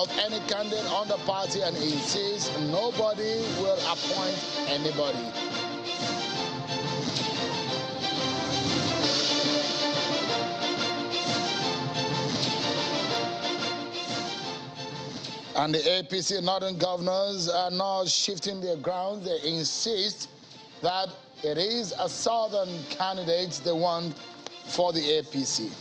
of any candidate on the party and insists nobody will appoint anybody. And the APC Northern governors are now shifting their ground. They insist that it is a southern candidate they want for the APC.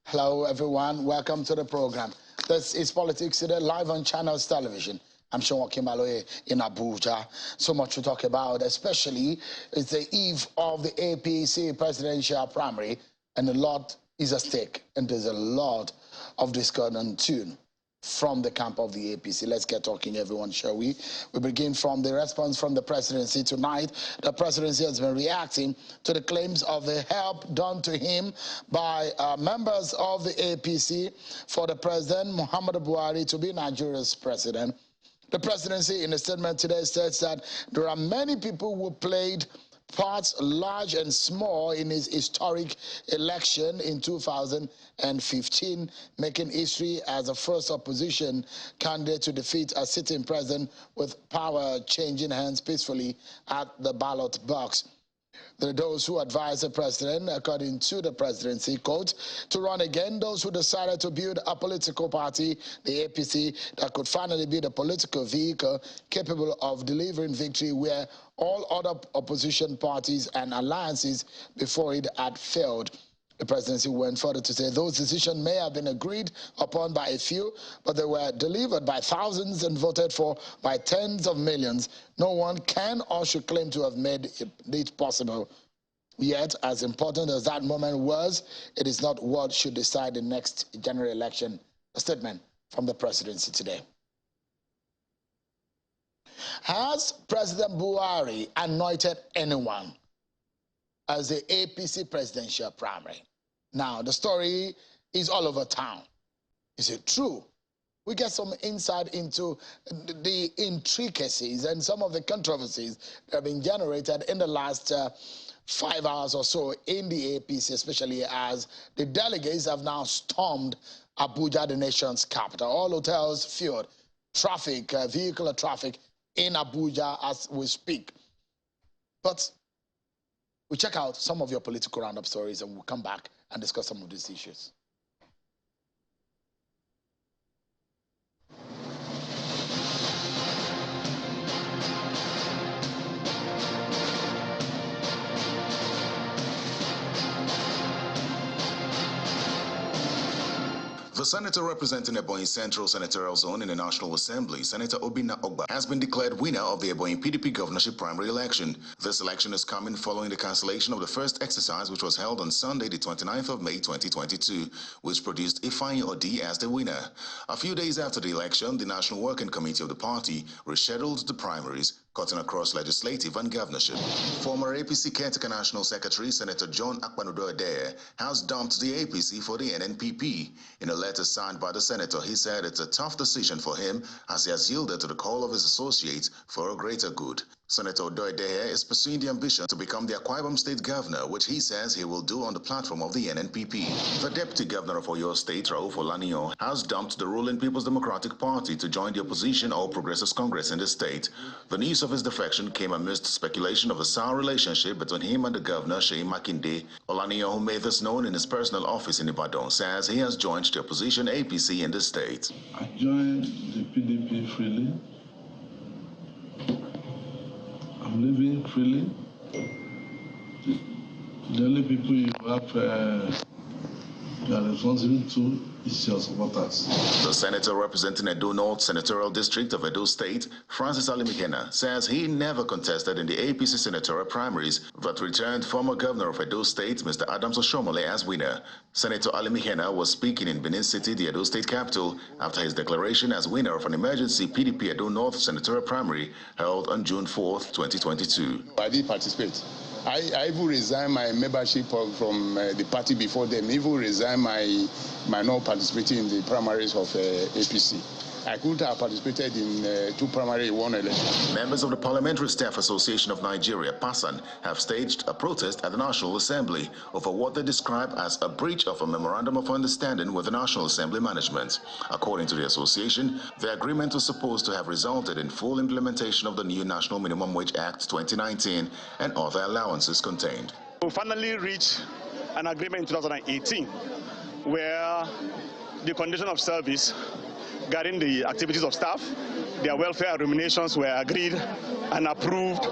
Hello, everyone. Welcome to the program. This is Politics Today, live on Channels Television. I'm Sean Kimaloye in Abuja. So much to talk about, especially it's the eve of the APC presidential primary, and a lot is at stake, and there's a lot of discordant tune from the camp of the APC. Let's get talking, everyone, shall we? We begin from the response from the presidency tonight. The presidency has been reacting to the claims of the help done to him by members of the APC for the president, Muhammadu Buhari, to be Nigeria's president. The presidency, in a statement today, states that there are many people who played parts large and small in his historic election in 2015, making history as the first opposition candidate to defeat a sitting president with power changing hands peacefully at the ballot box. There are those who advise the president, according to the presidency, quote, to run again, those who decided to build a political party, the APC, that could finally be the political vehicle capable of delivering victory where all other opposition parties and alliances before it had failed. The presidency went further to say those decisions may have been agreed upon by a few, but they were delivered by thousands and voted for by tens of millions. No one can or should claim to have made it possible. Yet, as important as that moment was, it is not what should decide the next general election. A statement from the presidency today. Has President Buhari anointed anyone as the APC presidential primary? Now, the story is all over town. Is it true? We get some insight into the intricacies and some of the controversies that have been generated in the last 5 hours or so in the APC, especially as the delegates have now stormed Abuja, the nation's capital. All hotels filled, traffic, vehicular traffic in Abuja as we speak. But we check out some of your political roundup stories and we'll come back and discuss some of these issues. The senator representing Ebonyi Central Senatorial Zone in the National Assembly, Senator Obinna Ogba, has been declared winner of the Ebonyi PDP governorship primary election. This election is coming following the cancellation of the first exercise, which was held on Sunday, the 29th of May 2022, which produced Ifeanyi Odi as the winner. A few days after the election, the National Working Committee of the party rescheduled the primaries, cutting across legislative and governorship. Former APC caretaker National Secretary Senator John Akpanudo-Adeye has dumped the APC for the NNPP. In a letter signed by the senator, he said it's a tough decision for him as he has yielded to the call of his associates for a greater good. Senator Odoedeye is pursuing the ambition to become the Akwa Ibom State Governor, which he says he will do on the platform of the NNPP. The Deputy Governor of Oyo State, Rauf Olaniyan, has dumped the ruling People's Democratic Party to join the opposition All Progressives Congress in the state. The news of his defection came amidst speculation of a sour relationship between him and the governor, Seyi Makinde. Olaniyan, who made this known in his personal office in Ibadan, says he has joined the opposition APC in the state. I joined the PDP freely. I'm living freely. The only people you have you are responsible to is your supporters. The senator representing Edo North Senatorial District of Edo State, Francis Alimikena, says he never contested in the APC senatorial primaries, but returned former governor of Edo State, Mr. Adams Oshomole, as winner. Senator Alimikena was speaking in Benin City, the Edo State capital, after his declaration as winner of an emergency PDP Edo North senatorial primary held on June 4th, 2022. I did participate. I even resigned my membership from the party before them. Even resigned my not participating in the primaries of APC. I couldn't have participated in 2 primary 1 election. Members of the Parliamentary Staff Association of Nigeria, PASAN, have staged a protest at the National Assembly over what they describe as a breach of a Memorandum of Understanding with the National Assembly management. According to the association, the agreement was supposed to have resulted in full implementation of the new National Minimum Wage Act 2019 and other allowances contained. We finally reached an agreement in 2018 where the condition of service regarding the activities of staff, their welfare and remunerations were agreed and approved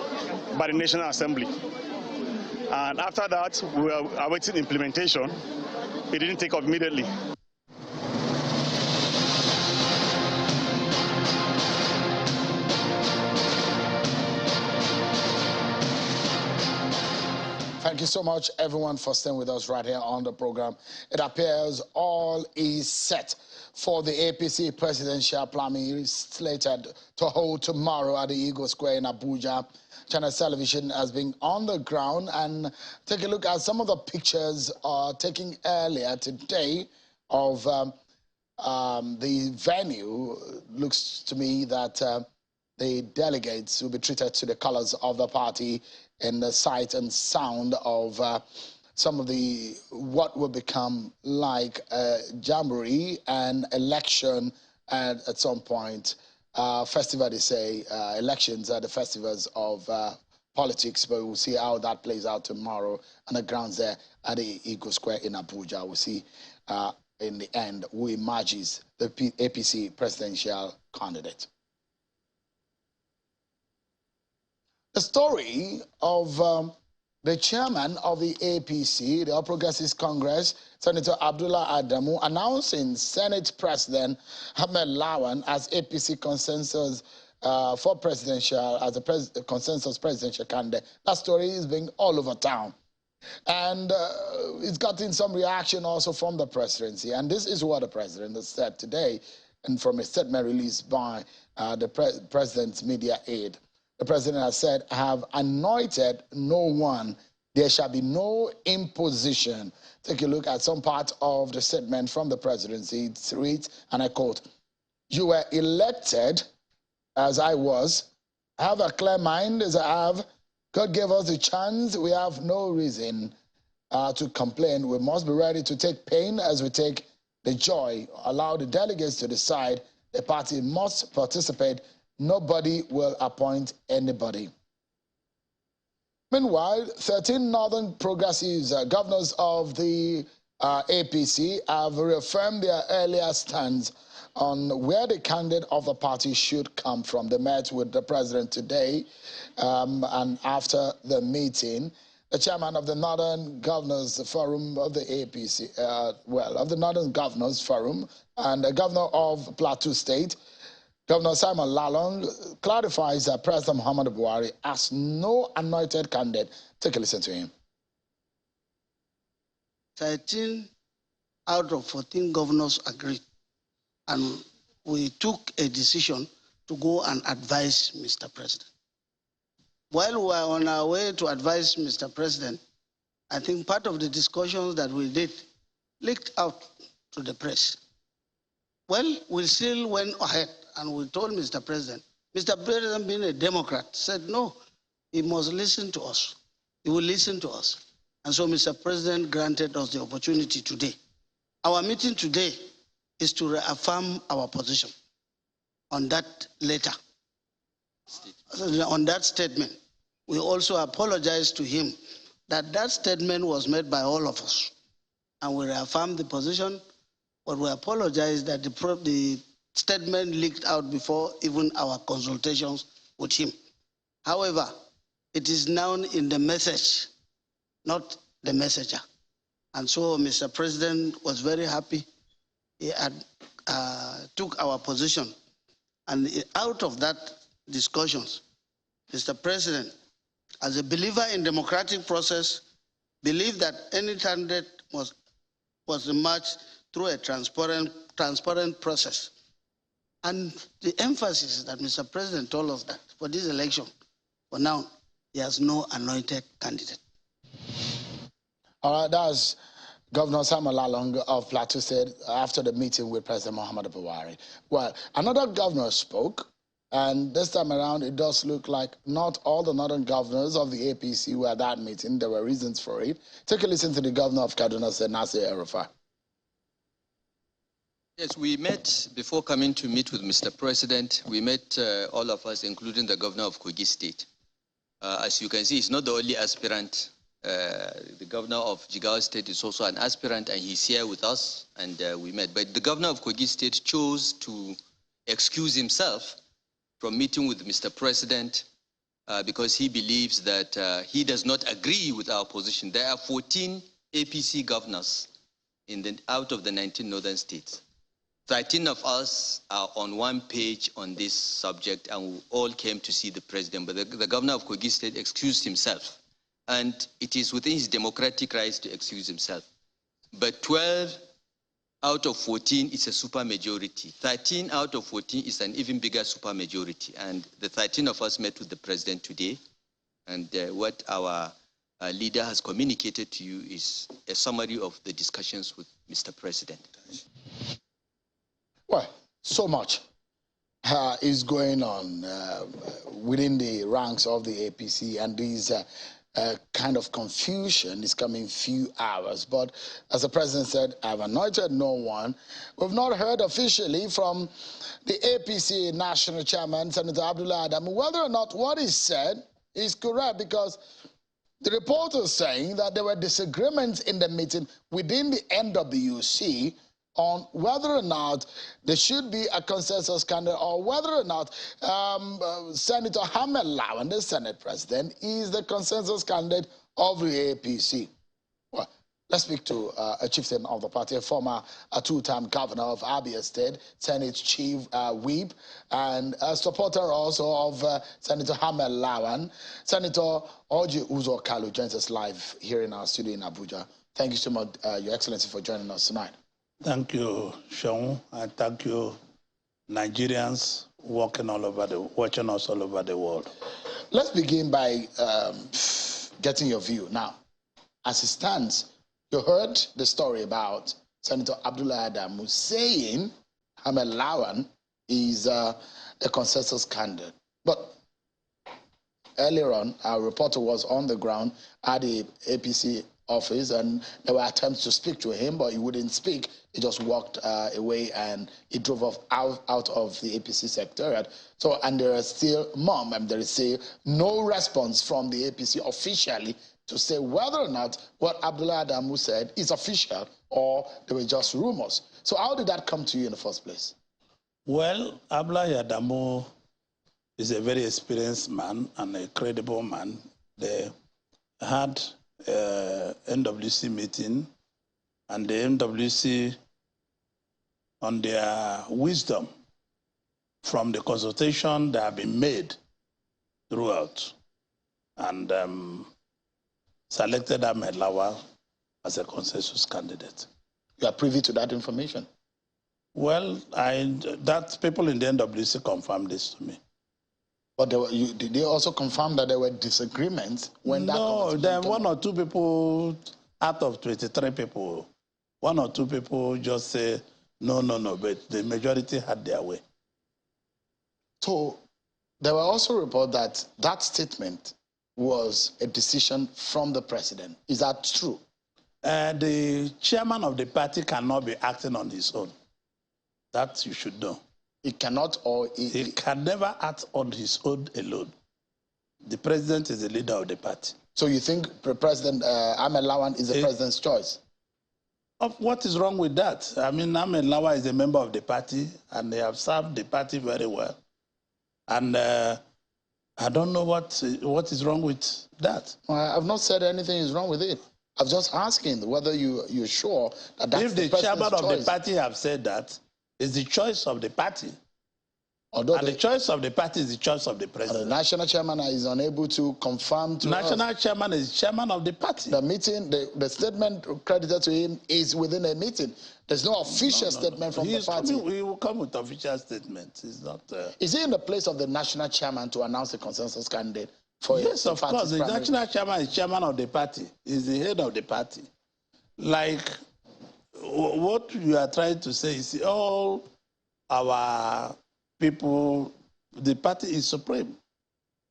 by the National Assembly. And after that, we were awaiting implementation. It didn't take off immediately. Thank you so much, everyone, for staying with us right here on the program. It appears all is set for the APC presidential primary slated to hold tomorrow at the Eagle Square in Abuja. Channel Television has been on the ground and take a look at some of the pictures taken earlier today of the venue. Looks to me that the delegates will be treated to the colors of the party in the sight and sound of some of the what will become like a jamboree and election at some point. Festival, they say, elections are the festivals of politics, but we'll see how that plays out tomorrow on the grounds there at the Eagle Square in Abuja. We'll see in the end who emerges the APC presidential candidate. The story of the chairman of the APC, the All Progressives Congress, Senator Abdullah Adamu, announcing Senate President Ahmed Lawan as APC consensus for presidential, as a consensus presidential candidate. That story is being all over town. And it's gotten some reaction also from the presidency. And this is what the president has said today, and from a statement released by the president's media aide. The president has said, I have anointed no one. There shall be no imposition. Take a look at some part of the statement from the presidency. It reads, and I quote, you were elected as I was. Have a clear mind as I have. God gave us the chance. We have no reason to complain. We must be ready to take pain as we take the joy. Allow the delegates to decide. The party must participate. Nobody will appoint anybody. Meanwhile, 13 Northern Progressives, governors of the APC, have reaffirmed their earlier stance on where the candidate of the party should come from. They met with the president today, and after the meeting, the chairman of the Northern Governors Forum of the APC, of the Northern Governors Forum, and the governor of Plateau State, Governor Simon Lalong, clarifies that President Muhammadu Buhari has no anointed candidate. Take a listen to him. 13 out of 14 governors agreed, and we took a decision to go and advise Mr. President. While we were on our way to advise Mr. President, I think part of the discussions that we did leaked out to the press. Well, we still went ahead and we told Mr. President, being a Democrat, said no, he must listen to us. He will listen to us. And so Mr. President granted us the opportunity today. Our meeting today is to reaffirm our position on that letter, on that statement. We also apologize to him that that statement was made by all of us. And we reaffirm the position, but we apologize that the statement leaked out before even our consultations with him. However, it is now in the message, not the messenger. And so Mr. President was very happy. He had took our position. And out of that discussions, Mr. President, as a believer in democratic process, believed that any candidate was emerged through a transparent process. And the emphasis that Mr. President told us that for this election, for now, he has no anointed candidate. All right, that's Governor Samuel Lalong of Plateau said after the meeting with President Muhammadu Buhari. Well, another governor spoke, and this time around it does look like not all the northern governors of the APC were at that meeting. There were reasons for it. Take a listen to the governor of Kaduna, said Nasir El-Rufai. Yes, we met before coming to meet with Mr. President. We met all of us, including the governor of Kogi State. As you can see, he's not the only aspirant. The governor of Jigawa State is also an aspirant, and he's here with us, and we met. But the governor of Kogi State chose to excuse himself from meeting with Mr. President because he believes that he does not agree with our position. There are 14 APC governors out of the 19 northern states. 13 of us are on one page on this subject, and we all came to see the president. But the governor of Kogi State excused himself. And it is within his democratic rights to excuse himself. But 12 out of 14 is a supermajority. 13 out of 14 is an even bigger supermajority. And the 13 of us met with the president today. And what our leader has communicated to you is a summary of the discussions with Mr. President. Well, so much is going on within the ranks of the APC, and these kind of confusion is coming few hours. But as the president said, I've anointed no one. We've not heard officially from the APC national chairman, Senator Abdullah Adamu, whether or not what he said is correct, because the report is saying that there were disagreements in the meeting within the NWC on whether or not there should be a consensus candidate, or whether or not Senator Ahmed Lawan, the Senate President, is the consensus candidate of the APC. Well, let's speak to a chieftain of the party, a former two-time governor of Abia State, Senate Chief Whip, and a supporter also of Senator Ahmed Lawan. Senator Orji Uzo Kalu joins us live here in our studio in Abuja. Thank you so much, Your Excellency, for joining us tonight. Thank you, Sean, and thank you, Nigerians watching us all over the world. Let's begin by getting your view. Now, as it stands, you heard the story about Senator Abdullah Adamu saying Ahmed Lawan is a consensus candidate. But earlier on, our reporter was on the ground at the APC office, and there were attempts to speak to him, but he wouldn't speak. He just walked away, and he drove off out of the APC secretariat. So, and there is still there is still no response from the APC officially to say whether or not what Abdullah Adamu said is official or they were just rumors. So how did that come to you in the first place? Well, Abdullah Adamu is a very experienced man and a credible man. They had NWC meeting, and the NWC, on their wisdom from the consultation that have been made throughout, and selected Ahmed Lawan as a consensus candidate. You are privy to that information? Well, that people in the NWC confirmed this to me. But did they also confirm that there were disagreements when that? No, there were one or two people out of 23 people. One or two people just say, no, but the majority had their way. So there were also reports that that statement was a decision from the president. Is that true? The chairman of the party cannot be acting on his own. That you should know. He cannot, or he can never act on his own alone. The president is the leader of the party. So you think President Ahmed Lawan is the president's choice? What is wrong with that? I mean, Ahmed Lawan is a member of the party, and they have served the party very well. And I don't know what is wrong with that. Well, I've not said anything is wrong with it. I was just asking whether you're sure that that's the president's choice. If the chairman of the party have said that, it's the choice of the party. And the choice of the party is the choice of the president. The national chairman is unable to confirm to national chairman is chairman of the party. The meeting, the statement credited to him is within a meeting. There's no official statement from the party. He will come with official statement. It's not. Is he in the place of the national chairman to announce a consensus candidate Yes, of course. The national chairman is chairman of the party. Is the head of the party. Like what you are trying to say is all our people, the party is supreme.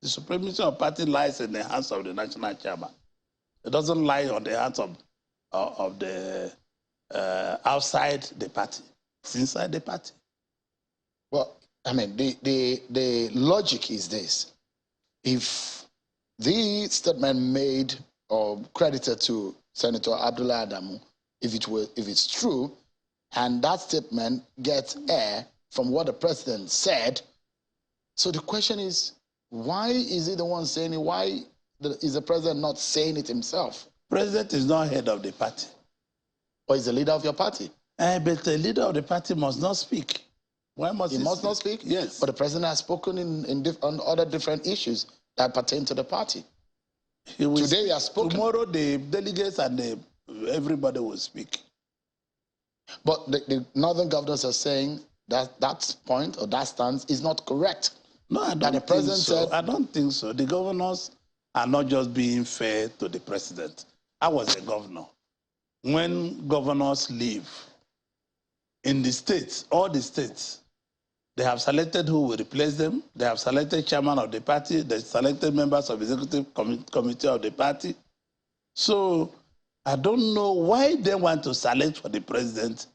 The supremacy of party lies in the hands of the national chairman. It doesn't lie on the hands of the outside the party. It's inside the party. Well, I mean, the logic is this. If the statement made or credited to Senator Abdullah Adamu, if it's true, and that statement gets air from what the president said, so the question is, why is he the one saying it? Why is the president not saying it himself? President is not head of the party. Or is the leader of your party? But the leader of the party must not speak. Why must he must not speak? Yes. But the president has spoken on other different issues that pertain to the party. Today he has spoken. Tomorrow the delegates and everybody will speak. But the northern governors are saying that that point or that stance is not correct. No, I don't think so. I don't think so. The governors are not just being fair to the president. I was a governor. When governors leave, in the states, all the states, they have selected who will replace them. They have selected chairman of the party. They selected members of the executive committee of the party. So I don't know why they want to select for the president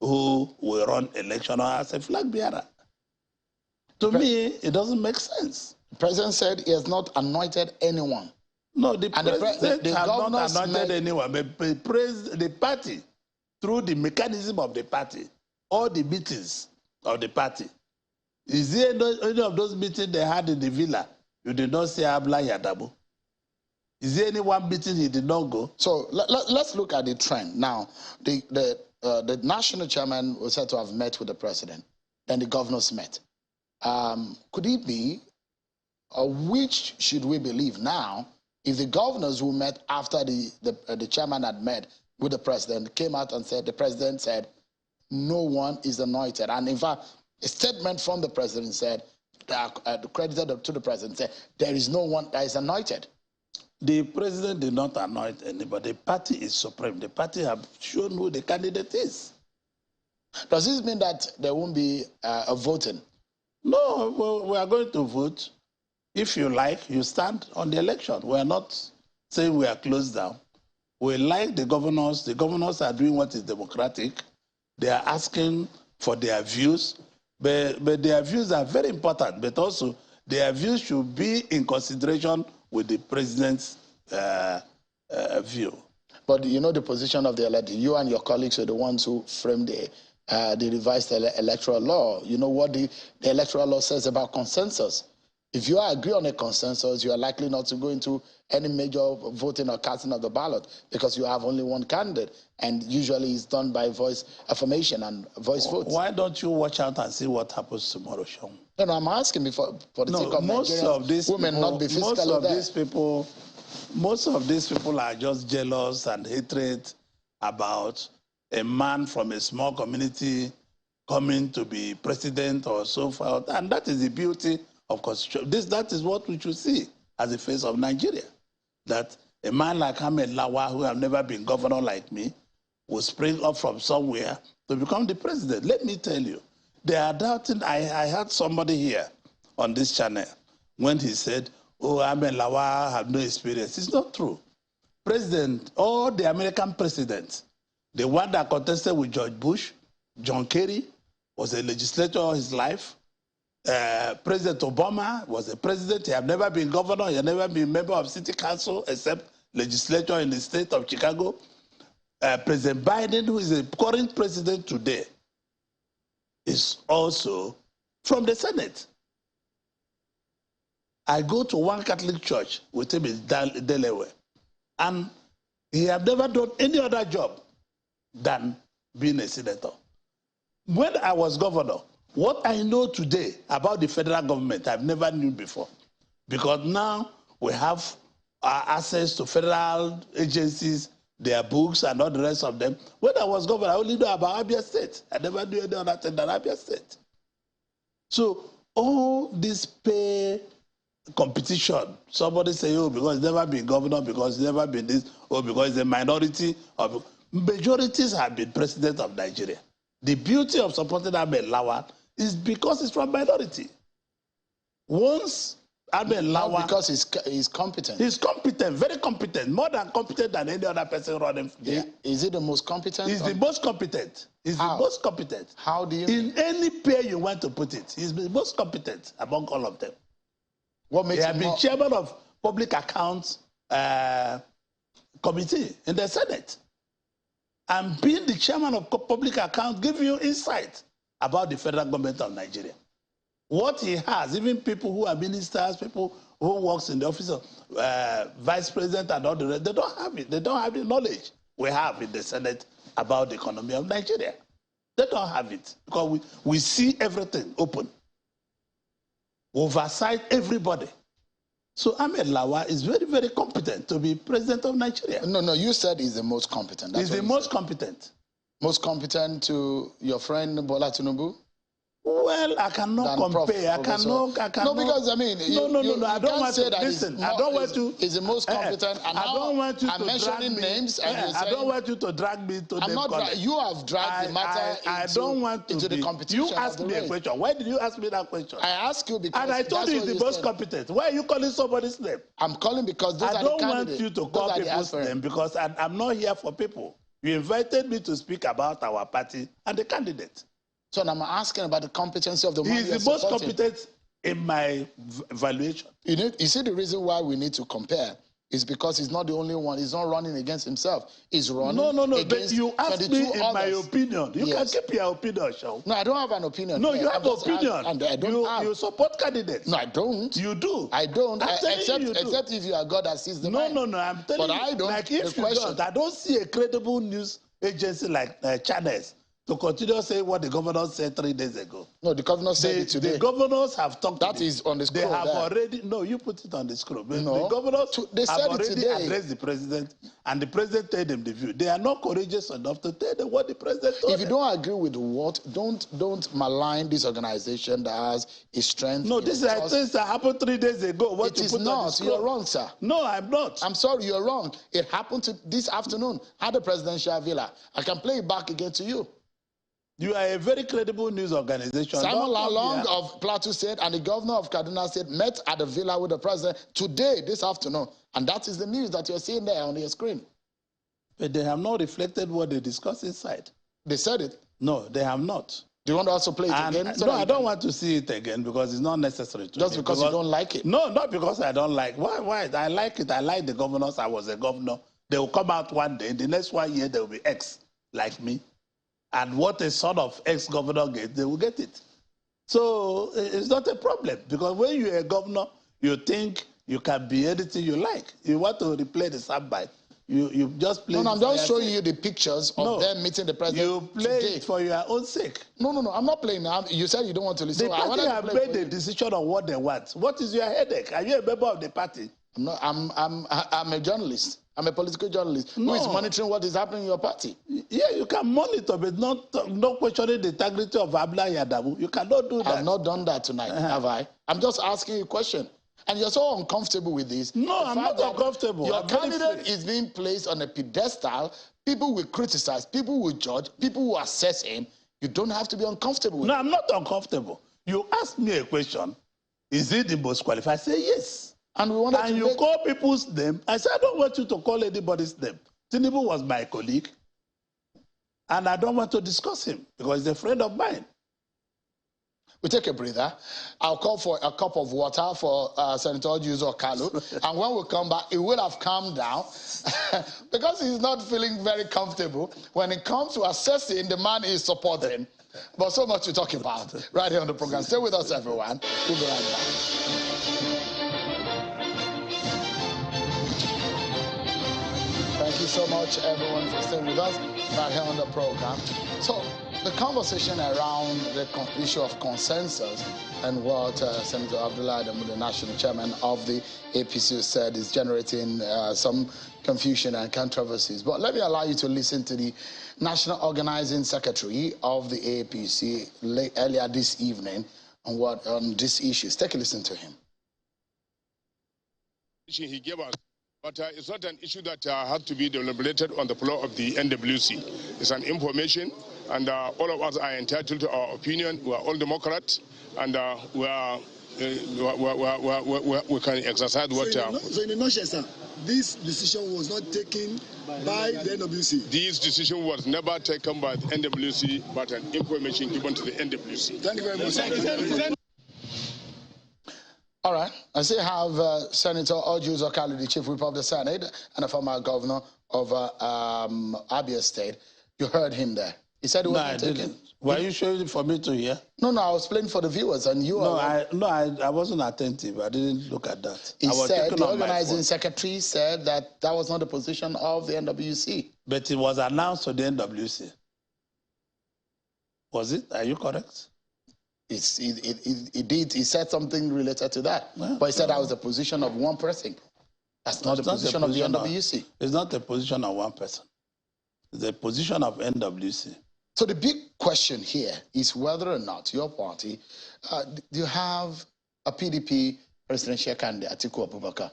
who will run election as a flag bearer. To me, it doesn't make sense. The president said he has not anointed anyone. No, the president has not anointed anyone. But the party, through the mechanism of the party, all the meetings of the party, is there any of those meetings they had in the villa? You did not say Abla Yadabu. Is there any one meeting he did not go? So let's look at the trend. Now, the national chairman was said to have met with the president. Then the governors met. Could it be, or which should we believe now, if the governors who met after the chairman had met with the president came out and said, the president said, no one is anointed. And in fact, a statement from the president said, credited to the president, said, there is no one that is anointed. The president did not anoint anybody. The party is supreme. The party have shown who the candidate is. Does this mean that there won't be a voting? No, well, we are going to vote. If you like, you stand on the election. We are not saying we are closed down. We like the governors. The governors are doing what is democratic. They are asking for their views. But their views are very important. But also, their views should be in consideration with the president's view. But you know the position of the elected. You and your colleagues are the ones who framed the revised electoral law. You know what the electoral law says about consensus. If you agree on a consensus, you are likely not to go into any major voting or casting of the ballot because you have only one candidate, and usually it's done by voice affirmation and voice votes. Why don't you watch out and see what happens tomorrow, Sean? No, I'm asking for the sake of most of these women people, not be fiscally there. Most of these people are just jealous and hatred about a man from a small community coming to be president or so forth, and that is the beauty of constitution. That is what we should see as the face of Nigeria. That a man like Ahmed Lawa, who have never been governor like me, will spring up from somewhere to become the president. Let me tell you, they are doubting. I heard somebody here on this channel when he said, oh, Ahmed Lawa have no experience. It's not true. President, all the American presidents, the one that contested with George Bush, John Kerry, was a legislator all his life. President Obama was a president. He had never been governor. He had never been member of city council except legislature in the state of Chicago. President Biden, who is the current president today, is also from the Senate. I go to one Catholic church with him in Delaware, and he had never done any other job than being a senator. When I was governor, what I know today about the federal government, I've never knew before. Because now we have access to federal agencies, their books and all the rest of them. When I was governor, I only knew about Abia State. I never knew any other thing than Abia State. So all this pay competition. Somebody say, oh, because he's never been governor, because he's never been this, or because he's a minority. Or majorities have been president of Nigeria. The beauty of supporting Ahmed Lawal is because he's from minority. Once Ahmed Lawal... Not because he's competent. He's competent, very competent, more than competent than any other person running. Yeah. Is he the most competent? He's the most competent. He's the most competent. How do you... In any pair you want to put it, he's the most competent among all of them. What makes he has been chairman of Public Accounts Committee in the Senate. And being the chairman of Public Accounts gives you insight about the federal government of Nigeria. What he has, even people who are ministers, people who work in the office of vice president and all the rest, they don't have it. They don't have the knowledge we have in the Senate about the economy of Nigeria. They don't have it because we see everything open. Oversight everybody. So Ahmed Lawal is very, very competent to be president of Nigeria. No, you said he's the most competent. He's the most competent. Most competent to your friend Bola Tinubu? Well, I cannot compare. I cannot. No, because I mean, no. I don't want to listen. I don't want to. He's the most competent. And I don't want you to mentioning names. And I don't want you to drag me to the. You have dragged the matter into the competition. You asked me a question. Why did you ask me that question? I asked you because. And I told you he's the most competent. Why are you calling somebody's name? I'm calling because those are the candidates. I don't want you to call people's name because I'm not here for people. You invited me to speak about our party and the candidate. So I'm asking about the competency of the man. He's the most competent in my evaluation. You see, the reason why we need to compare is because he's not the only one. He's not running against himself. He's running against but you asked me in others. My opinion. You can keep your opinion, Sean. No, I don't have an opinion. No, you have an opinion. I don't have. You support candidates. No, I don't. You do. I don't. Except if you are God that sees the mind. No, I'm telling you. But I don't. Like if you don't, I don't see a credible news agency like channels to continue saying what the governor said 3 days ago. No, the governor said it today. The governors have talked. That is on the scroll. They have already. No, you put it on the scroll. No, the governors they said have already it today. addressed the president, and the president told them the view. They are not courageous enough to tell them what the president told them. If you don't agree with what, don't malign this organization that has its strength. No, this is things that happened 3 days ago. What it is not. You're wrong, sir. No, I'm not. I'm sorry, you're wrong. It happened this afternoon at the presidential villa. I can play it back again to you. You are a very credible news organization. Simon Lalong of Plateau State and the governor of Kaduna State met at the villa with the president today, this afternoon. And that is the news that you're seeing there on your screen. But they have not reflected what they discussed inside. They said it? No, they have not. Do you want to also play it again? No, I don't want to see it again because it's not necessary to Just because you don't like it? No, not because I don't like it. Why? I like it. I like the governors. I was a governor. They will come out one day. In the next 1 year, they will be ex, like me. And what a son of ex-governor gets, they will get it. So it's not a problem because when you're a governor, you think you can be anything you like. You want to replay the soundbite. You just play. No, I'm just showing you the pictures of them meeting the president. You play it for your own sake. No, I'm not playing. You said you don't want to listen. The party have made the decision on what they want. What is your headache? Are you a member of the party? I'm a journalist. I'm a political journalist who is monitoring what is happening in your party. Yeah, you can monitor, but not questioning the integrity of Abla Yadabu. You cannot do that. I've not done that tonight, have I? I'm just asking you a question. And you're so uncomfortable with this. No, I'm not uncomfortable. Your candidate is being placed on a pedestal. People will criticize, people will judge, people will assess him. You don't have to be uncomfortable with it. No, I'm not uncomfortable. You asked me a question. Is he the most qualified? I say yes. And you call people's name. I said, I don't want you to call anybody's name. Tinubu was my colleague. And I don't want to discuss him because he's a friend of mine. We take a breather. I'll call for a cup of water for Senator Juzo Kalu. And when we come back, it will have calmed down because he's not feeling very comfortable when it comes to assessing the man he's supporting. But so much to talk about right here on the program. Stay with us, everyone. We'll be right back. Thank you so much, everyone, for staying with us back here on the program. So, the conversation around the issue of consensus and what Senator Abdullah Adamu, the national chairman of the APC, said is generating some confusion and controversies. But let me allow you to listen to the National Organizing Secretary of the APC earlier this evening on these issues. Take a listen to him. He gave us, but it's not an issue that has to be deliberated on the floor of the NWC. It's an information, and all of us are entitled to our opinion. We are all Democrats, and we can exercise what. So in a nutshell, sir, this decision was not taken by the NWC. This decision was never taken by the NWC, but an information given to the NWC. Thank you very much. Sir. All right. I still have Senator Ojus Okalu, the Chief Whip of the Senate, and a former governor of Abia State. You heard him there. He said it wasn't taken. Were you showing it for me to hear? No, I was playing for the viewers, and you I wasn't attentive. I didn't look at that. He said the organizing secretary said that was not the position of the NWC. But it was announced to the NWC. Was it? Are you correct? He did. He said something related to that. Yeah, but he said that was the position of one person. That's not the position of the NWC. It's not the position of one person. It's the position of NWC. So the big question here is whether or not your party, do you have a PDP presidential candidate, Atiku Abubakar?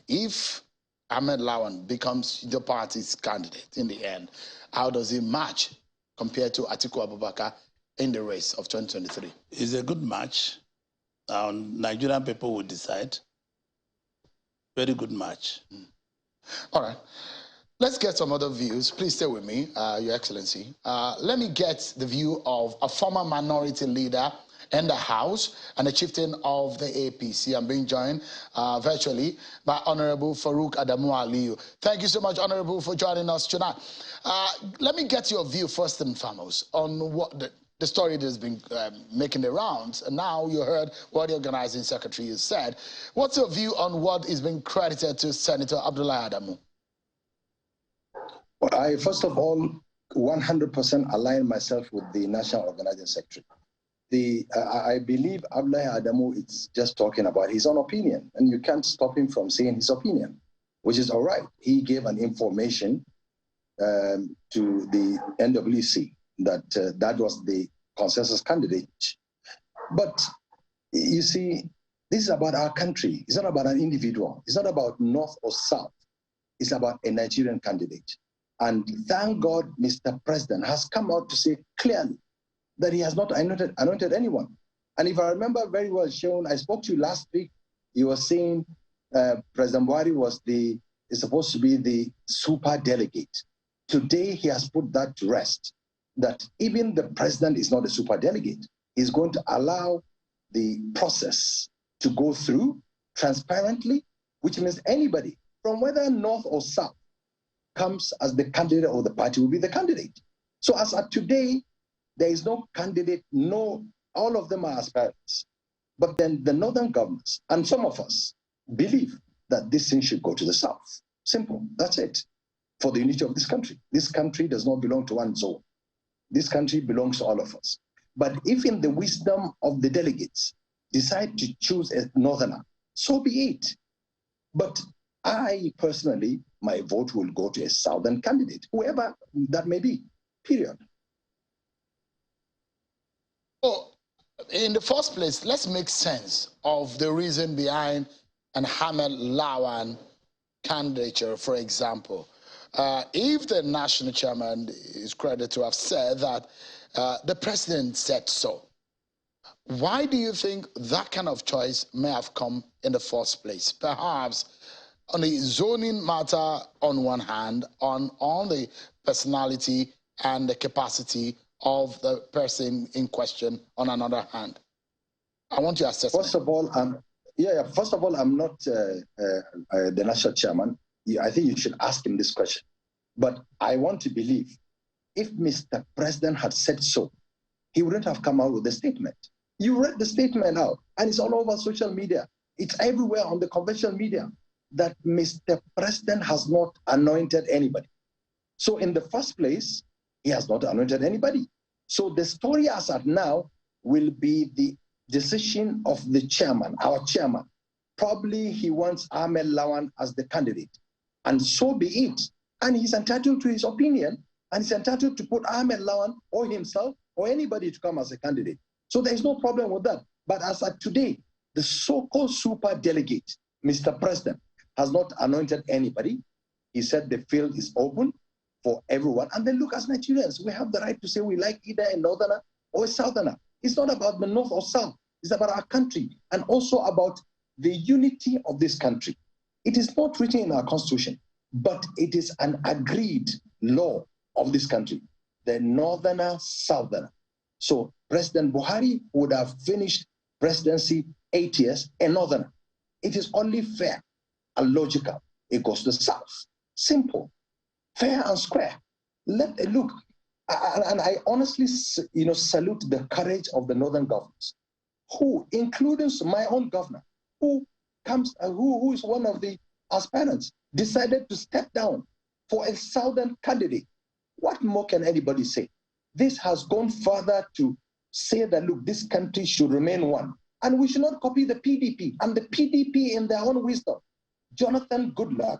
If Ahmed Lawan becomes the party's candidate in the end, how does it match compared to Atiku Abubakar in the race of 2023? It's a good match. Nigerian people will decide. Very good match. All right. Let's get some other views. Please stay with me, Your Excellency. Let me get the view of a former minority leader in the House and the chieftain of the APC. I'm being joined virtually by Honorable Farouk Adamu Aliyu. Thank you so much, Honorable, for joining us tonight. Let me get your view first and foremost on what the story that has been making the rounds. And now you heard what the organizing secretary has said. What's your view on what is being credited to Senator Abdullahi Adamu? Well, I, first of all, 100% align myself with the National Organizing Secretary. I believe Abdullahi Adamu is just talking about his own opinion, and you can't stop him from saying his opinion, which is all right. He gave an information to the NWC that that was the consensus candidate. But you see, this is about our country. It's not about an individual. It's not about North or South. It's about a Nigerian candidate. And thank God, Mr. President has come out to say clearly that he has not anointed anyone. And if I remember very well, Sean, I spoke to you last week. You were saying President Buhari is supposed to be the super delegate. Today, he has put that to rest, that even the president is not a super delegate. He's going to allow the process to go through transparently, which means anybody, from whether North or South, comes as the candidate or the party will be the candidate. So as of today, there is no candidate, all of them are aspirants. But then the northern governors and some of us believe that this thing should go to the South. Simple, that's it. For the unity of this country. This country does not belong to one zone. This country belongs to all of us. But if in the wisdom of the delegates decide to choose a northerner, so be it. But I personally, my vote will go to a southern candidate, whoever that may be, period. Oh, in the first place, let's make sense of the reason behind an Ahmed Lawan candidature, for example. If the national chairman is credited to have said that the president said so, why do you think that kind of choice may have come in the first place? Perhaps on the zoning matter on one hand, on the personality and the capacity of the person in question on another hand. I want your assessment. First of all, first of all, I'm not the national chairman. I think you should ask him this question. But I want to believe if Mr. President had said so, he wouldn't have come out with a statement. You read the statement out, and it's all over social media. It's everywhere on the conventional media that Mr. President has not anointed anybody. So in the first place, he has not anointed anybody. So the story as at now will be the decision of the chairman, our chairman. Probably he wants Ahmed Lawan as the candidate. And so be it. And he's entitled to his opinion, and he's entitled to put Ahmed Lawan or himself or anybody to come as a candidate. So there is no problem with that. But as at today, The so-called super delegate, Mr. President, has not anointed anybody. He said the field is open for everyone. And then look, as Nigerians, we have the right to say we like either a northerner or a southerner. It's not about the north or south. It's about our country and also about the unity of this country. It is not written in our constitution, but it is an agreed law of this country, the northerner, southerner. So President Buhari would have finished presidency 8 years, a northerner. It is only fair and logical. It goes to the south. Simple, fair and square. Look, and I honestly, salute the courage of the northern governors, who, including my own governor, who is one of the aspirants, decided to step down for a southern candidate. What more can anybody say? This has gone further to say that, look, this country should remain one. And we should not copy the PDP. And the PDP, in their own wisdom, Jonathan Goodluck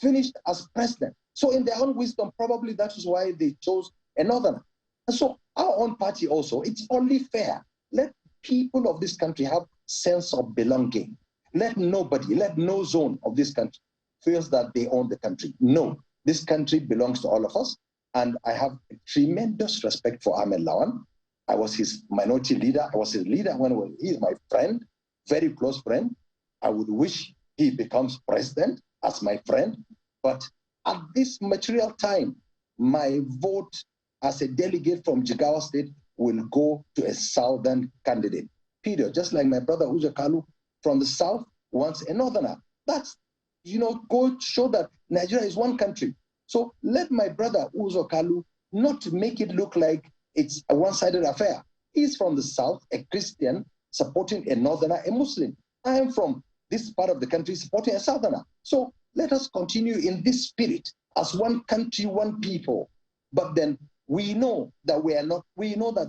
finished as president. So in their own wisdom, probably that is why they chose a northerner. And so our own party also, it's only fair. Let people of this country have sense of belonging. Let no zone of this country feels that they own the country. No, this country belongs to all of us. And I have tremendous respect for Ahmed Lawan. I was his minority leader. I was his leader when he is my friend, very close friend. I would wish he becomes president as my friend. But at this material time, my vote as a delegate from Jigawa State will go to a southern candidate, period. Just like my brother Uzo Kalu from the south wants a northerner. That's, go to show that Nigeria is one country. So let my brother Uzo Kalu not make it look like it's a one-sided affair. He's from the south, a Christian supporting a northerner, a Muslim. I am from this part of the country supporting a southerner. So let us continue in this spirit as one country, one people. But then we know that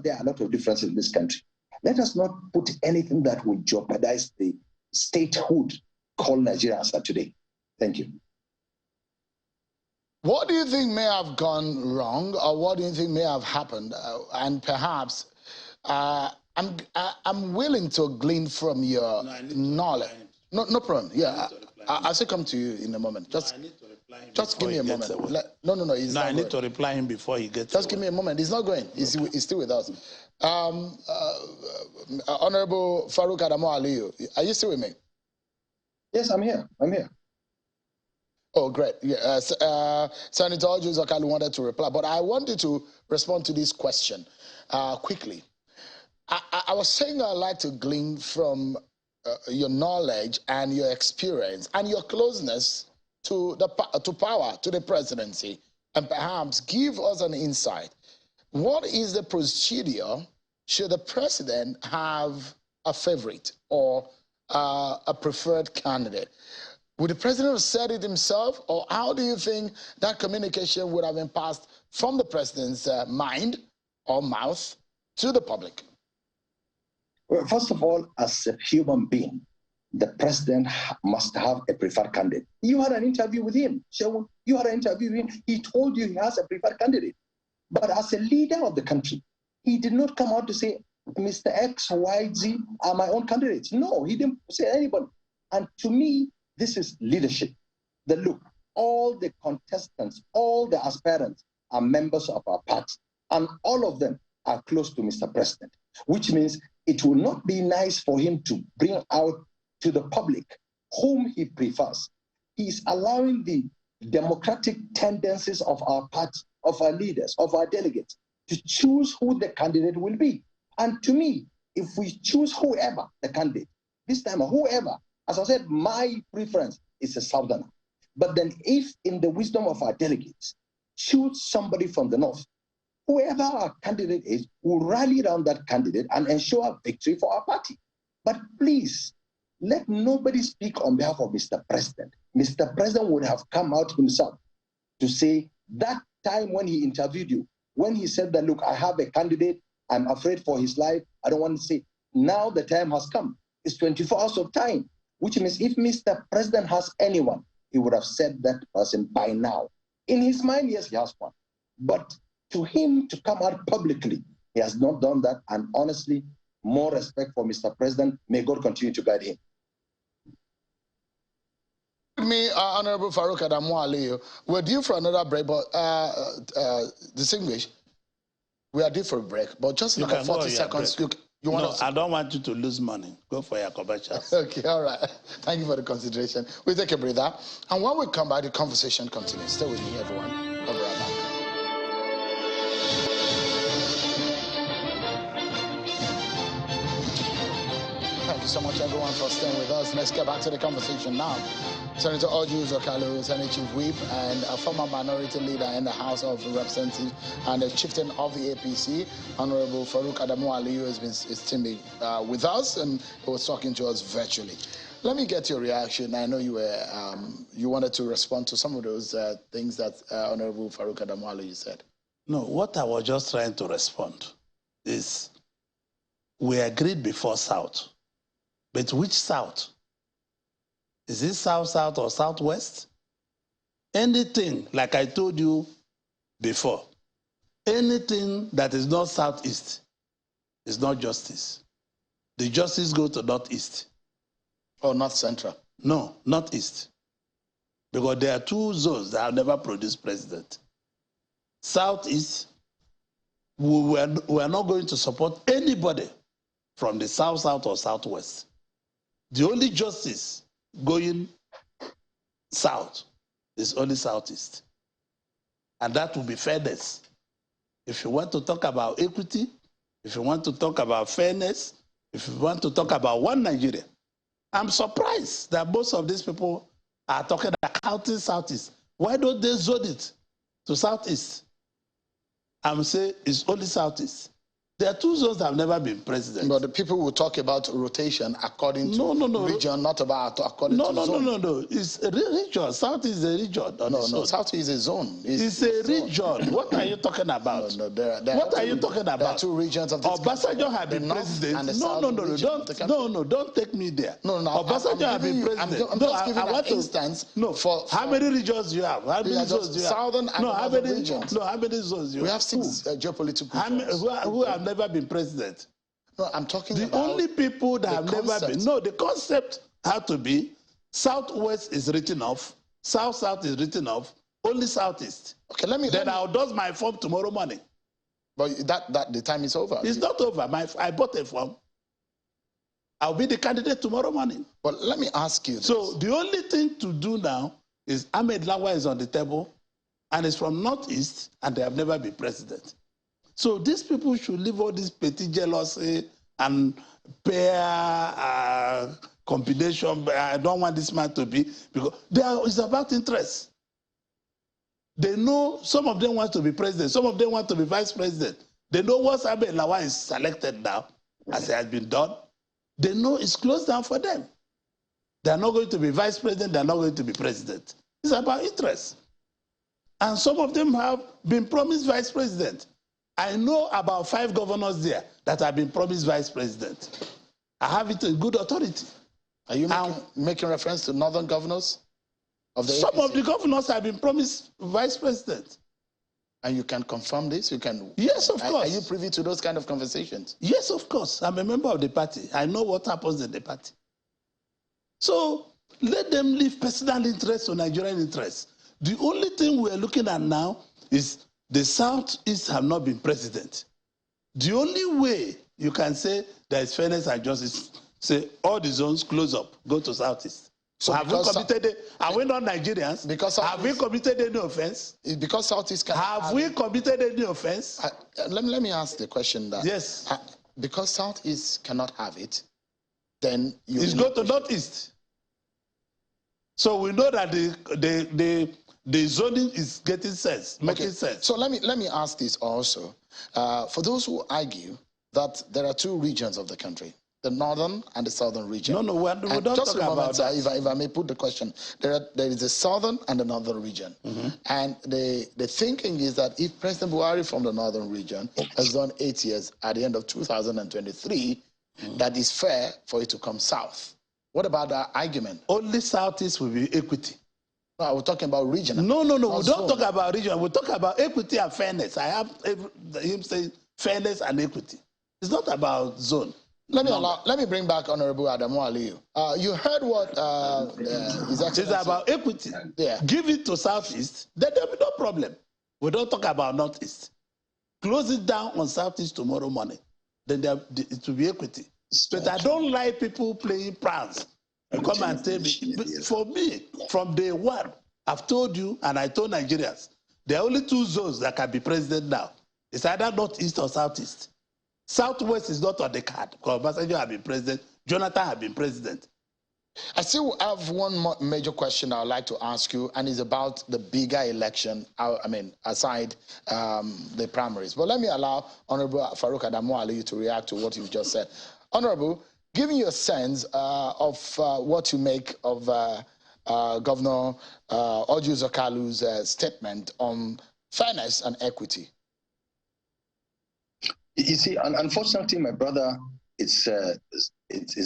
there are a lot of differences in this country. Let us not put anything that will jeopardize the statehood called Nigeria as of today. Thank you. What do you think may have gone wrong, or what do you think may have happened? And perhaps I'm willing to glean from your knowledge. No problem. Yeah, I'll still come to you in a moment. Just give me a moment. No. I need to reply him before he gets. Just give me a moment. He's not going. He's still with us. Honorable Farouk Adamu Aliyu, are you still with me? Yes, I'm here. Oh, great. Yeah, Senator Ojo Zakalu wanted to reply, but I wanted to respond to this question quickly. I was saying I'd like to glean from your knowledge and your experience and your closeness to power, to the presidency, and perhaps give us an insight. What is the procedure should the president have a favorite or a preferred candidate? Would the president have said it himself, or how do you think that communication would have been passed from the president's mind or mouth to the public? Well, first of all, as a human being, the president must have a preferred candidate. You had an interview with him, Shewun. You had an interview with him. He told you he has a preferred candidate. But as a leader of the country, he did not come out to say, Mr. X, Y, Z are my own candidates. No, he didn't say anybody. And to me, this is leadership. Look, all the contestants, all the aspirants are members of our party, and all of them are close to Mr. President, which means it will not be nice for him to bring out to the public whom he prefers. He's allowing the democratic tendencies of our party, of our leaders, of our delegates, to choose who the candidate will be. And to me, if we choose whoever the candidate, this time whoever, as I said, my preference is a southerner. But then if in the wisdom of our delegates, choose somebody from the north, whoever our candidate is will rally around that candidate and ensure a victory for our party. But please, let nobody speak on behalf of Mr. President. Mr. President would have come out himself to say that time when he interviewed you, when he said that, look, I have a candidate, I'm afraid for his life, I don't want to say, now the time has come. It's 24 hours of time, which means if Mr. President has anyone, he would have said that person by now. In his mind, yes, he has one. But to him to come out publicly, he has not done that. And honestly, more respect for Mr. President. May God continue to guide him. Me, Honorable Farouk Adamu Aliyu, we're due for another break, but distinguished, we are due for a break, but just in about 40 seconds, you want I don't want you to lose money. Go for your commercials. Okay, all right. Thank you for the consideration. We'll take a breather. And when we come back, the conversation continues. Stay with me, everyone. I'll be right back. Thank you so much, everyone, for staying with us. Let's get back to the conversation now. Senator Orji Uzor-Kalu, Senate Chief Whip, and a former minority leader in the House of Representatives and the chieftain of the APC, Honorable Farouk Adamu Aliyu, is teaming with us, and he was talking to us virtually. Let me get your reaction. I know you were you wanted to respond to some of those things that Honorable Farouk Adamu Aliyu said. No, what I was just trying to respond is we agreed before South, but which South? Is it South-South or Southwest? Anything, like I told you before, anything that is not Southeast is not justice. The justice goes to Northeast. Or North Central? No, Northeast. Because there are two zones that have never produced president. Southeast, we are not going to support anybody from the South-South or Southwest. The only justice going south is only Southeast. And that will be fairness. If you want to talk about equity, if you want to talk about fairness, if you want to talk about one Nigeria, I'm surprised that most of these people are talking about Southeast. Why don't they zone it to Southeast? I'm saying it's only Southeast. There are two zones that have never been president. But the people will talk about rotation according to region, not about according to zone. No. It's a region. South is a region. No. South is a zone. It's a region. What are you talking about? What are you talking about? There are two regions of this country. Obasanjo have been president. No, don't take me there. No. Obasanjo have been president. I'm just giving an instance. For how many regions do you have? How many zones do you have? Southern and northern regions. No, how many zones do you have? We have 6 geopolitical zones. Who have never been president? No, I'm talking about the only people that have never been. No, the concept had to be Southwest is written off, South-South is written off, only Southeast. Okay, Then I'll do my form tomorrow morning. But that the time is over. It's not over. I bought a form. I'll be the candidate tomorrow morning. But let me ask you this. So the only thing to do now is Ahmed Lawa is on the table, and it's from Northeast, and they have never been president. So these people should leave all this petty jealousy and pair combination. I don't want this man to be, because it's about interest. They know some of them want to be president, some of them want to be vice president. They know once Ahmed Lawa is selected now, as it has been done, they know it's closed down for them. They're not going to be vice president, they're not going to be president. It's about interest. And some of them have been promised vice president. I know about 5 governors there that have been promised vice president. I have it in good authority. Are you making reference to northern governors of the Some APC? of the governors have been promised vice president. And you can confirm this? You can. Yes, of course. Are you privy to those kind of conversations? Yes, of course. I'm a member of the party. I know what happens in the party. So let them leave personal interests to Nigerian interests. The only thing we're looking at now is the Southeast have not been president. The only way you can say there is fairness and justice, say all the zones close up, go to Southeast. So have we committed? Are we not Nigerians? Have we committed any offense? Because Southeast can. Have we committed any offense? Let me ask the question that. Yes. Because Southeast cannot have it, then you. It's go to Northeast. So we know that the zoning is getting sense, making sense. So let me ask this also. For those who argue that there are 2 regions of the country, the northern and the southern region. No, we don't just talk about that. If I may put the question, there is the southern and the northern region. Mm-hmm. And the thinking is that if President Buhari from the northern region has done 8 years at the end of 2023, that is fair for it to come south. What about that argument? Only Southeast will be equity. No, we're talking about region. No. We don't talk about region. We talk about equity and fairness. I have him saying fairness and equity. It's not about zone. Let me bring back Honorable Adamu Aliyu. You heard what His Excellency... It's about equity. Yeah. Give it to Southeast, then there'll be no problem. We don't talk about Northeast. Close it down on Southeast tomorrow morning. Then it will be equity. But I don't like people playing pranks. You come and tell me. For me, from day one, I've told you and I told Nigerians, there are only two zones that can be president now. It's either Northeast or Southeast. Southwest is not on the card because Obasanjo has been president, Jonathan has been president. I still have one more major question I'd like to ask you, and it's about the bigger election, aside the primaries. But let me allow Honorable Farouk Adamu Aliyu to react to what you've just said. Honorable, giving you a sense of what you make of Governor Orji Uzor-Kalu's statement on fairness and equity. You see, unfortunately, my brother, it's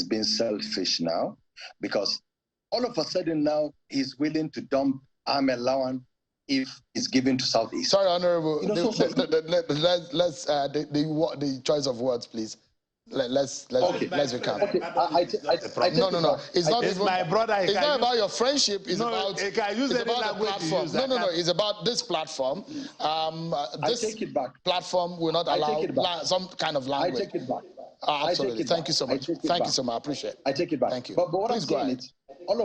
been selfish now, because all of a sudden now he's willing to dump Ahmed Lawan if it's given to Southeast. Sorry, Honorable. Let's the choice of words, please. Let's be calm. Okay. No. It's not. It's my brother. It's not about your friendship. It's about. It's about the platform. No. It's about this platform. I take it back. Platform will not allow some kind of language. I take it back. Absolutely. Thank you so much. Thank you so much. I appreciate it. I take it back. Thank you. But what I'm saying is, all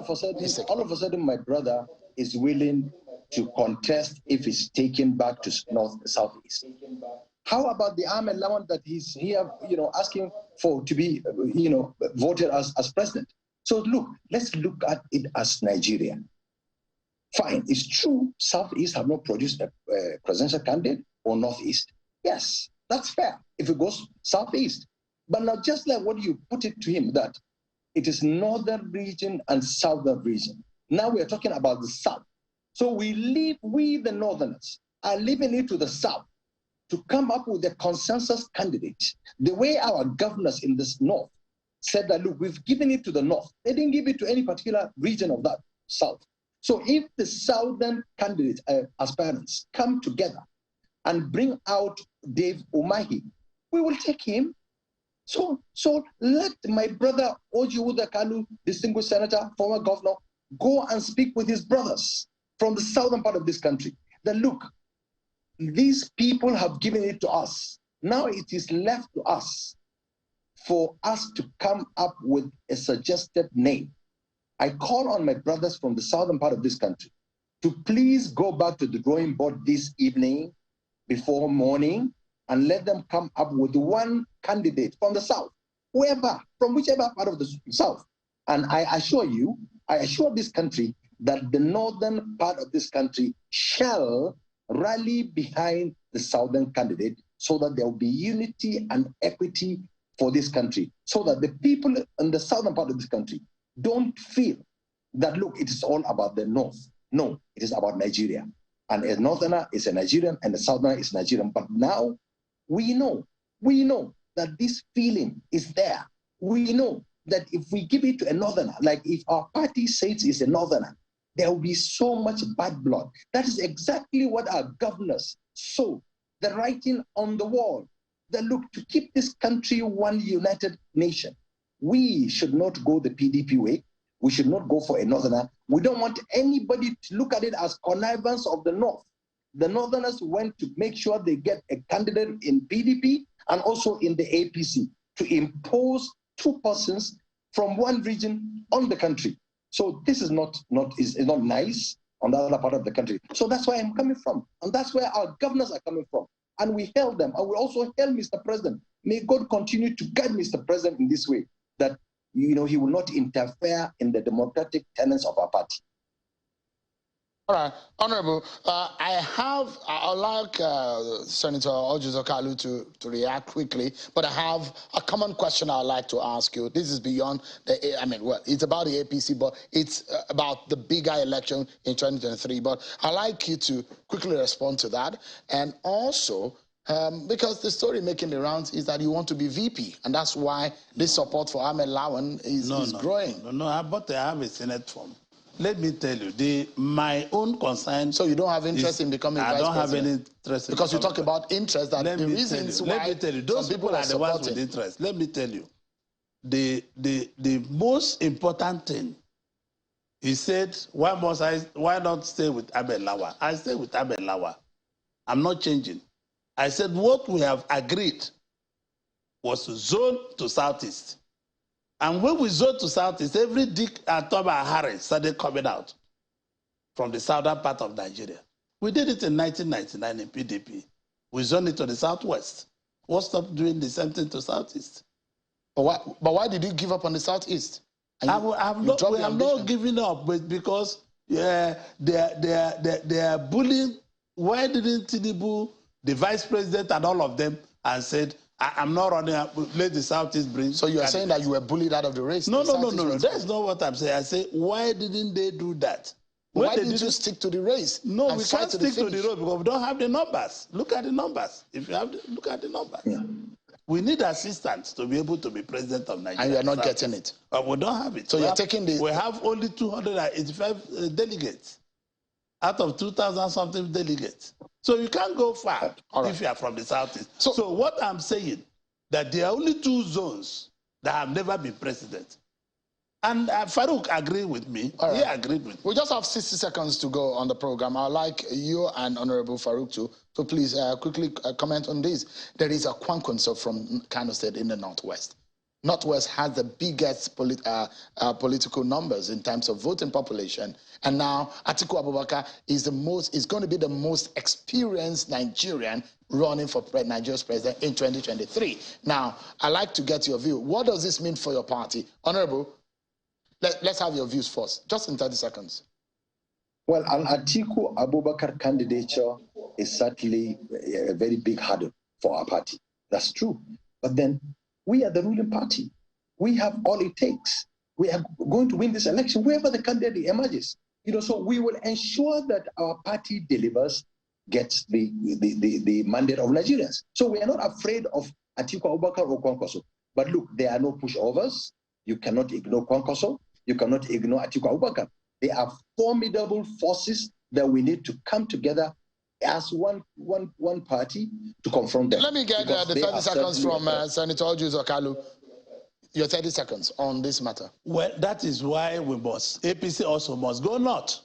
of a sudden, my brother is willing to contest if it's taken back to Southeast. How about the Ahmed Lawan that he's here, asking for to be, voted as president? So look, let's look at it as Nigeria. Fine, it's true, Southeast have not produced a presidential candidate, or Northeast. Yes, that's fair if it goes Southeast. But now, just like what you put it to him, that it is Northern region and Southern region. Now we are talking about the South. So we the Northerners, are leaving it to the South to come up with a consensus candidate. The way our governors in this North said that, look, we've given it to the North. They didn't give it to any particular region of that South. So if the Southern candidates, aspirants, come together and bring out Dave Umahi, we will take him. So let my brother Orji Uzor-Kalu, distinguished senator, former governor, go and speak with his brothers from the southern part of this country. That look, these people have given it to us. Now it is left to us for us to come up with a suggested name. I call on my brothers from the southern part of this country to please go back to the drawing board this evening before morning and let them come up with one candidate from the South, from whichever part of the South. And I assure this country that the northern part of this country shall rally behind the southern candidate so that there will be unity and equity for this country, so that the people in the southern part of this country don't feel that, look, it is all about the North. No, it is about Nigeria. And a northerner is a Nigerian and a southerner is Nigerian. But now we know that this feeling is there. We know that if we give it to a northerner, like if our party says it's a northerner, there will be so much bad blood. That is exactly what our governors saw, the writing on the wall, that look, to keep this country one united nation, we should not go the PDP way. We should not go for a northerner. We don't want anybody to look at it as connivance of the North. The northerners went to make sure they get a candidate in PDP and also in the APC to impose two persons from one region on the country. So this is not nice on the other part of the country. So that's where I'm coming from. And that's where our governors are coming from. And we hail them. And we also hail Mr. President. May God continue to guide Mr. President in this way, that he will not interfere in the democratic tenets of our party. All right, Honorable, I'd like Senator Orji Uzor-Kalu to react quickly, but I have a common question I'd like to ask you. This is beyond it's about the APC, but it's about the bigger election in 2023. But I'd like you to quickly respond to that. And also, because the story making the rounds is that you want to be VP, and that's why this support for Ahmed Lawan is growing. No, but I have a Senate form. Let me tell you, my own concern... So you don't have interest in becoming vice president? I don't have any interest in... Because you talk about interest, that the reasons why... Let me tell you, those people are the ones with interest. Let me tell you, the most important thing, he said, why not stay with Abel Lawa? I stay with Abel Lawa. I'm not changing. I said what we have agreed was to zone to southeast. And when we zone to southeast, every Dick and Tom and Harry started coming out from the southern part of Nigeria. We did it in 1999 in PDP. We zoned it to the southwest. What stopped doing the same thing to southeast? But why did you give up on the southeast? We have not given up, but because they are bullying. Why didn't Tinubu, the vice president and all of them, and said, I'm not running, let the southeast bring. So you are saying that you were bullied out of the race? No. That's not what I'm saying. I say, why didn't they do that? Why didn't you stick to the race? No, we can't stick to the road because we don't have the numbers. Look at the numbers. If you have, look at the numbers. Yeah. We need assistance to be able to be president of Nigeria. And you are not getting it. But we don't have it. So you're taking the... We have only 285 delegates out of 2,000 something delegates. So you can't go far if you are from the southeast. So what I'm saying, that there are only 2 zones that have never been president. And Farouk agreed with me. Right. He agreed with me. We just have 60 seconds to go on the program. I'd like you and Honorable Farouk to please quickly comment on this. There is a Kwankwaso from Kano State in the Northwest. Northwest has the biggest political numbers in terms of voting population. And now Atiku Abubakar is going to be the most experienced Nigerian running for Nigeria's president in 2023. Now, I'd like to get your view. What does this mean for your party? Honorable, let's have your views first, just in 30 seconds. Well, an Atiku Abubakar candidature is certainly a very big hurdle for our party. That's true. But then we are the ruling party. We have all it takes. We are going to win this election, whoever the candidate emerges. So we will ensure that our party delivers, gets the mandate of Nigerians. So we are not afraid of Atiku Abubakar or Kwankwaso. But look, there are no pushovers. You cannot ignore Kwankwaso. You cannot ignore Atiku Abubakar. They are formidable forces that we need to come together as one party to confront them. Let me get the 30 seconds from Senator Ojuzo Kalu. Your 30 seconds on this matter. Well, that is why we must. APC also must go north.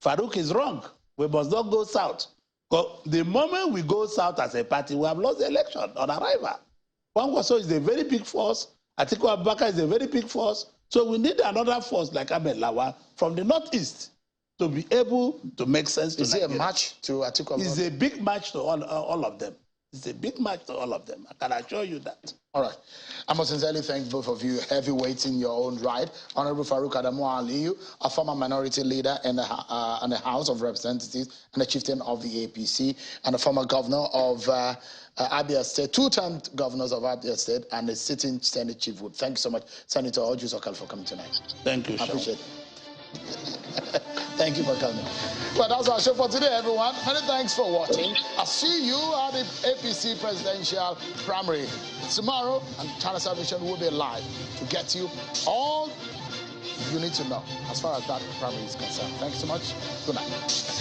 Farouk is wrong. We must not go south. Because the moment we go south as a party, we have lost the election on arrival. Kwankwaso is a very big force. Atiku Abubakar is a very big force. So we need another force like Ahmed Lawa from the northeast to be able to make sense to Nigeria. Is it a match to Atiku Abubakar? It's a big match to all of them. It's a big match to all of them. I can assure you that. All right. I must sincerely thank both of you, heavyweights in your own right. Honorable Farouk Adamu Aliyu, a former minority leader in the House of Representatives and the chieftain of the APC, and a former governor of Abia State, 2-term governors of Abia State, and the sitting Senate Chief Whip. Thank you so much, Senator Ojuzo Kalu, for coming tonight. Thank you, I appreciate it. Thank you for coming. Well, that's our show for today, everyone. Many thanks for watching. I'll see you at the APC presidential primary tomorrow, and Channel Television will be live to get you all you need to know as far as that primary is concerned. Thanks so much. Good night.